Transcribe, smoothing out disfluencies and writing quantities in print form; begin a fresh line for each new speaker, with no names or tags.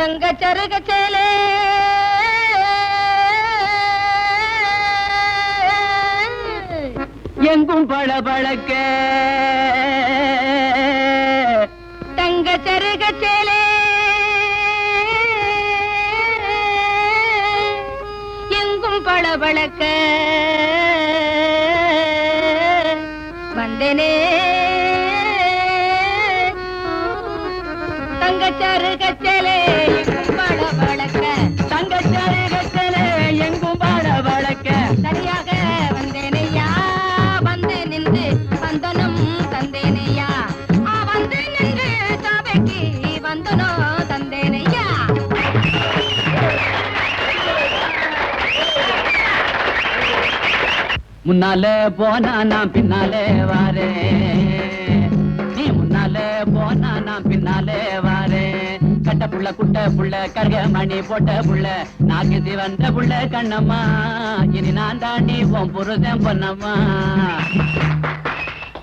தங்க சருக சேலே
எங்கும் பளபளக்க
தங்க சருக சேலே எங்கும் பளபளக்க வந்தனே தங்கச்சாரு கச்சலே எங்கும் பாட வழக்க
தங்கச்சாரு கச்சலே எங்கும் பாட வழக்க
சரியாக வந்தேனையா வந்து நின்று வந்தனம் தந்தேனையா வந்து நின்று சபைக்கு வந்தனோ தந்தேனையா
முன்னாலே போனா நான் பின்னாலே வாரேன் நீ முன்னாலே போனா நான் பின்னாலே வாரேன் கட்ட புள்ள குட்ட புள்ள கருக மணி போட்ட புள்ள நாக்கு வந்த புள்ள கண்ணம்மா இனி நான் தாண்டி உன் புருஷன் பொன்னம்மா